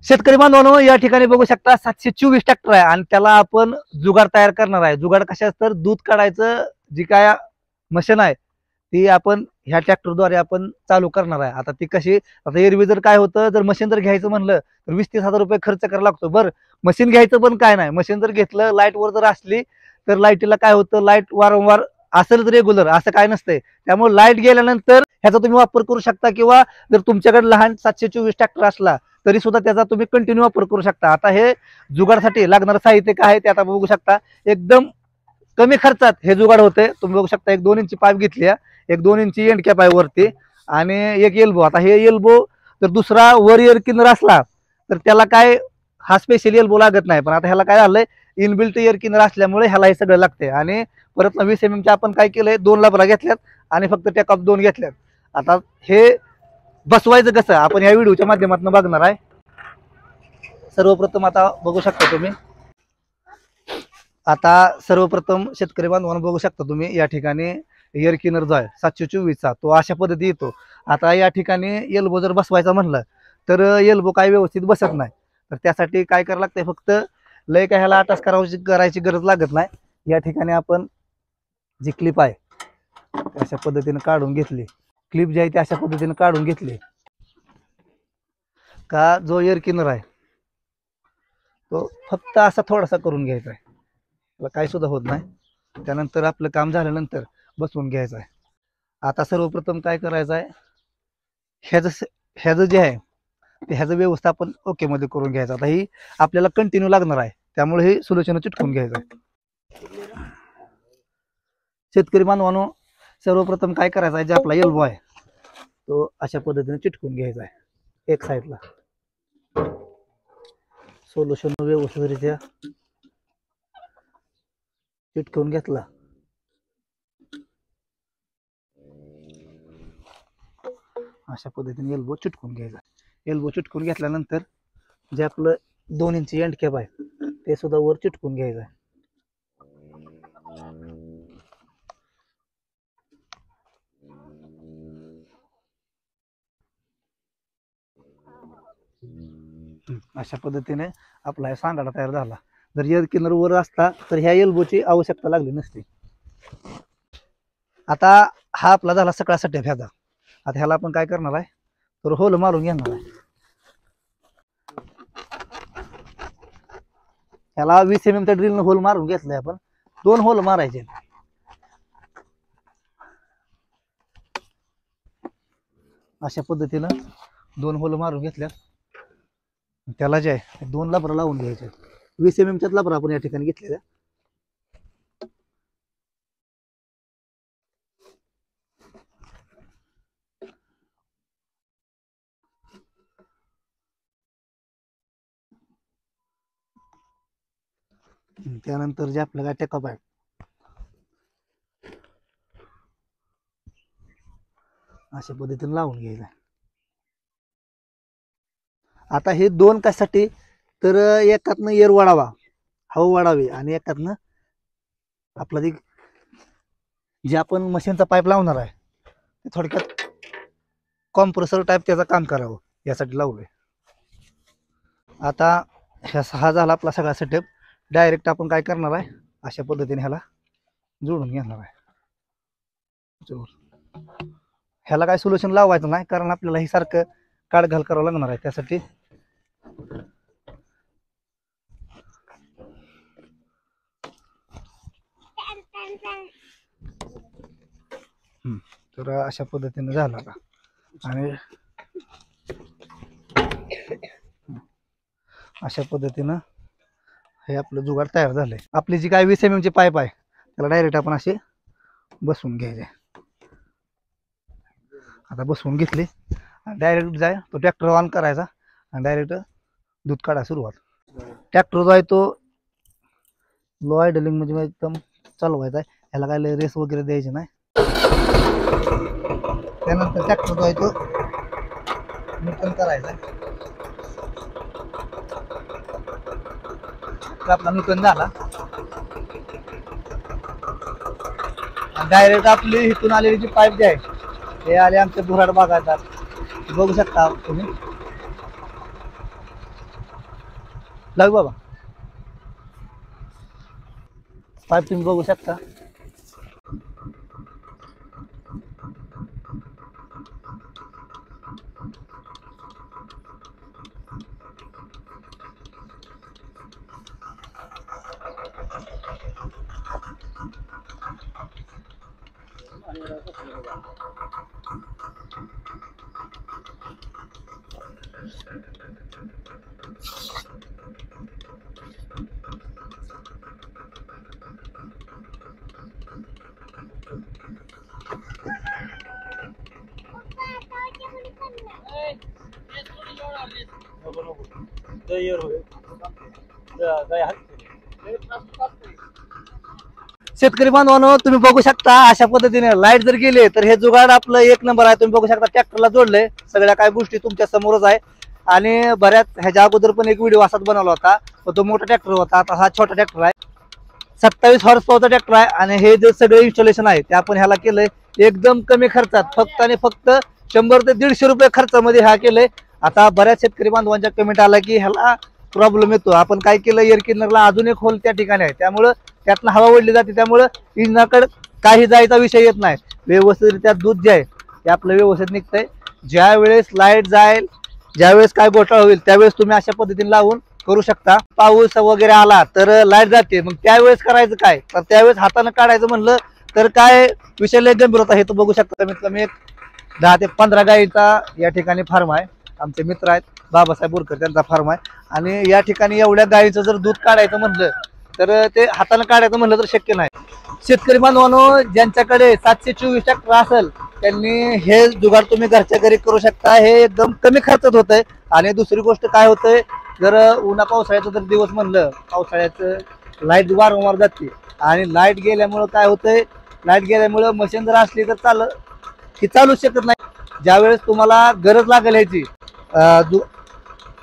शेतकरी बांधवांनो, या ठिकाणी बघू शकता 724 ट्रॅक्टर आहे आणि त्याला आपण जुगाड तयार करणार आहे. जुगाड कशाच तर दूध काढायचं जी काय मशीन आहे ती आपण ह्या ट्रॅक्टरद्वारे आपण चालू करणार आहे. आता ती कशी, आता एरवी जर काय होतं, जर मशीन जर घ्यायचं म्हणलं तर 20-30 हजार रुपये खर्च करायला लागतो. बरं, मशीन घ्यायचं पण काय नाही, मशीन जर घेतलं लाईट वर जर असली तर लाईटीला काय होतं, लाईट वारंवार असेल रेग्युलर असं काय नसतंय. त्यामुळे लाईट गेल्यानंतर ह्याचा तुम्ही वापर करू शकता, किंवा जर तुमच्याकडे लहान 724 ट्रॅक्टर असला तरी सुद्धा त्याचा तुम्ही कंटिन्यू वापर करू शकता. आता हे जुगाडसाठी लागणारं साहित्य काय आहे ते आता बघू शकता. एकदम कमी खर्चात हे जुगाड होते. तुम्ही बघू शकता, एक 2 इंची पाईप घेतली, एक 2 इंची एंड कॅप आहे वरती आणि एक एल्बो. आता हे एल्बो जर दुसरा वर एअर किनर असला तर त्याला काय हा स्पेशल एल्बो लागत नाही, पण आता ह्याला काय झालंय, इनबिल्ट एअर किनर असल्यामुळे ह्याला हे सगळं लागते. आणि परत 20 mm चे आपण काय केलंय, 2 लबरा घेतल्यात आणि फक्त टेकअप 2 घेतल्यात. आता हे बसवायचं कसं आपण या व्हिडिओच्या माध्यमातून बघणार आहे. सर्वप्रथम आता बघू शकता तुम्ही, आता सर्वप्रथम शेतकरी बांधवांना बघू शकता तुम्ही, या ठिकाणी एअर किनर जो आहे 724चा तो अशा पद्धती येतो. आता या ठिकाणी एल्बो जर बसवायचा म्हणलं तर एल्बो काय व्यवस्थित बसत नाही, तर त्यासाठी काय करायला लागतंय, फक्त लय काय ह्याला अटॅच करायची गरज लागत नाही. या ठिकाणी आपण जी क्लिप आहे अशा पद्धतीने काढून घेतली, क्लिप जी आहे ती अशा पद्धतीने काढून घेतली का जो एअर किनर आहे तो फक्त असा थोडासा करून घ्यायचा आहे, त्याला काही सुद्धा होत नाही. त्यानंतर आपलं काम झाल्यानंतर बसवून घ्यायचं आहे. आता सर्वप्रथम काय करायचं आहे, ह्याचं जे आहे ते ह्याचं व्यवस्थापन ओके मध्ये करून घ्यायचं. आता ही आपल्याला कंटिन्यू लागणार आहे, त्यामुळे हे सोल्युशन चिटकून घ्यायचं आहे. शेतकरी बांधवांनो, सर्वप्रथम काय करायचं आहे, जे आपला एल्बो आहे तो अशा पद्धतीने चिटकून घ्यायचा आहे एक साईडला. सोल्युशन व्यवस्थितरित्या चिटकवून घेतला अशा पद्धतीने एल्बो चिटकून घ्यायचा. एल्बो चिटकून घेतल्यानंतर जे आपलं 2 इंची एंड कॅप आहे ते सुद्धा वर चिटकून घ्यायचं आहे. अशा पद्धतीने आपला सांगाडा तयार झाला. जर एअर किनर वर असता तर ह्या एल्बोची आवश्यकता लागली नसती. आता हा आपला झाला सगळा सेटअप ह्याचा. आता ह्याला आपण काय करणार आहे, तर होल मारून घेणार आहे. ह्याला 20 mm च्या ड्रिलनं होल मारून घेतलाय आपण. 2 होल मारायचे अशा पद्धतीनं. 2 होल मारून घेतल्यात. त्याला जे आहे 2 लबरा लावून घ्यायचे. 20 mm च्याच लबरा आपण या ठिकाणी घेतलेल्या. त्यानंतर जे आपलं काय टेकअप आहे अशा पद्धतीने लावून घ्यायचं. आता हे 2 कशासाठी, तर एकातनं एअर वाढावा, हवा वाढावी, आणि एकातनं आपला जे आपण मशीनचा पाईप लावणार आहे ते थोडक्यात कॉम्प्रेसर टाईप त्याचं काम करावं यासाठी लावलंय. आता हा झाला आपला सगळा सेटअप. डायरेक्ट आपण काय करणार आहे, अशा पद्धतीने ह्याला जोडून घेणार आहे. ह्याला काय सोल्युशन लावायचं नाही, कारण आपल्याला हे सारखं काढ घाल करावं लागणार आहे. त्यासाठी तर अशा पद्धतीने झाला का, आणि अशा पद्धतीनं हे आपलं जुगाड तयार झालंय. आपली जी काय 20 mm ची पाईप आहे त्याला डायरेक्ट आपण असे बसवून घ्यायचे. आता बसवून घेतली, डायरेक्ट जाय तो ट्रॅक्टर ऑन करायचा आणि डायरेक्ट दूध काढायला सुरुवात. ट्रॅक्टर जो आहे तो लो आयडलिंग म्हणजे एकदम चालवायचा आहे. ह्याला काय रेस वगैरे द्यायची नाही. त्यानंतर ट्रॅक्टर जो आहे तो न्यूट्रल करायचा. आपला न्यूट्रल झाला, डायरेक्ट आपली इथून आलेली जी पाईप जी आहे ते आले आमच्या बुराड बागायतात. बघू शकता तुम्ही, लागू बाबा, पाईप तुम्ही बघू शकता. शेतकरी बांधवांनो, तुम्ही बघू शकता अशा पद्धतीने लाईट जर गेली तर हे जुगाड आपलं एक नंबर आहे. तुम्ही बघू शकता ट्रॅक्टरला जोडलंय, सगळ्या काय गोष्टी तुमच्या समोरच आहे. आणि बऱ्याच ह्याच्या अगोदर पण एक व्हिडिओ असाच बनवला होता, तो मोठा ट्रॅक्टर होता. आता हा छोटा ट्रॅक्टर आहे, 27 हॉर्स पॉवरचा ट्रॅक्टर आहे. आणि हे जे सगळे इन्स्टॉलेशन आहे ते आपण ह्याला केलंय एकदम कमी खर्चात, फक्त आणि फक्त 100 ते 150 रुपये खर्चामध्ये हा केलंय. आता बऱ्याच शेतकरी बांधवांच्या कमेंट आला की ह्याला प्रॉब्लेम येतो. आपण काय केलं, एअर क्लिनरला अजून एक होल त्या ठिकाणी आहे, त्यामुळं त्यातनं हवा ओढली जाते, त्यामुळं इंजिनाकडे काही जायचा विषय येत नाही. व्यवस्थितरित्या दूध जे आहे ते आपलं व्यवस्थित निघतंय. ज्या वेळेस लाईट जाईल, ज्यावेळेस काय घोटाळा होईल, त्यावेळेस तुम्ही अशा पद्धतीने लावून करू शकता. पाऊस वगैरे आला तर लाईट जाते, मग त्यावेळेस करायचं काय, तर त्यावेळेस हाताने काढायचं म्हणलं तर काय विषय लय गंभीर होता. हे तर बघू शकता, कमीत कमी एक 10 ते 15 गायीचा या ठिकाणी फार्म आहे. आमचे मित्र आहेत बाबासाहेब बोरकर, त्यांचा फार्म आहे. आणि या ठिकाणी एवढ्या गायीचं जर दूध काढायचं म्हणलं तर ते हाताने काढायचं म्हणलं तर शक्य नाही. शेतकरी बांधवांनो, ज्यांच्याकडे 724 ट्रॅक्टर असेल त्यांनी हे जुगाड तुम्ही घरच्या घरी करू शकता. हे एकदम कमी खर्चात होतंय. आणि दुसरी गोष्ट काय होतंय, जर उन्हा पावसाळ्याचं जर दिवस म्हणलं, पावसाळ्याचं लाईट वारंवार जाते आणि लाईट गेल्यामुळं काय होतंय, लाईट गेल्यामुळं मशीन जर असली तर चालूच शकत नाही. ज्यावेळेस तुम्हाला गरज लागेल ह्याची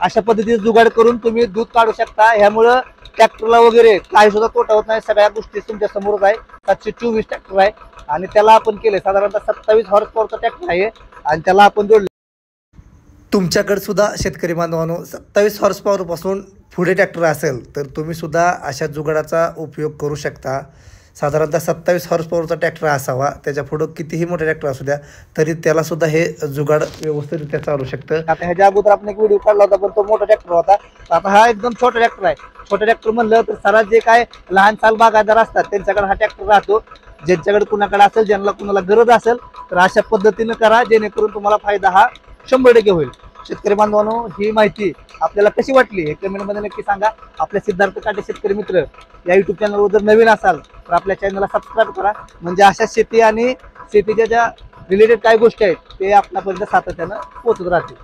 अशा पद्धतीने जुगाड करून तुम्ही दूध काढू शकता. ह्यामुळं ट्रॅक्टरला वगैरे काही सुद्धा तोटा होत नाही. सगळ्या गोष्टी तुमच्या समोरच आहे. 724 ट्रॅक्टर आहे आणि त्याला आपण केले साधारणतः 27 हॉर्स पॉवरचा ट्रॅक्टर आहे आणि त्याला आपण जोडले. तुमच्याकडे सुद्धा शेतकरी बांधवांनो 27 हॉर्स पॉवर पासून पुढे ट्रॅक्टर असेल तर तुम्ही सुद्धा अशा जुगाडाचा उपयोग करू शकता. साधारणतः 27 हॉर्स पॉवरचा ट्रॅक्टर असावा, त्याच्या पुढं कितीही मोठा ट्रॅक्टर असू द्या तरी त्याला सुद्धा हे जुगाड व्यवस्थितरित्या चालू शकतं. आता ह्याच्या अगोदर आपण एक व्हिडिओ काढला होता, पण तो मोठा ट्रॅक्टर होता. आता हा एकदम छोटा ट्रॅक्टर आहे. छोटा ट्रॅक्टर म्हणलं तर सारा जे काय लहान साल बागायतदार असतात त्यांच्याकडे हा ट्रॅक्टर राहतो. ज्यांच्याकडे कुणाकडे असेल, ज्यांना कुणाला गरज असेल तर अशा पद्धतीने करा, जेणेकरून तुम्हाला फायदा हा 100% होईल. शेतकरी बांधवांनो, ही माहिती आपल्याला कशी वाटली हे कमेंटमध्ये नक्की सांगा. आपल्या सिद्धार्थ काटे शेतकरी मित्र या युट्यूब चॅनलवर जर नवीन असाल तर आपल्या चॅनलला सबस्क्राईब करा, म्हणजे अशा शेती आणि शेतीच्या ज्या रिलेटेड काही गोष्टी आहेत ते आपल्यापर्यंत सातत्यानं पोहोचत राहतील.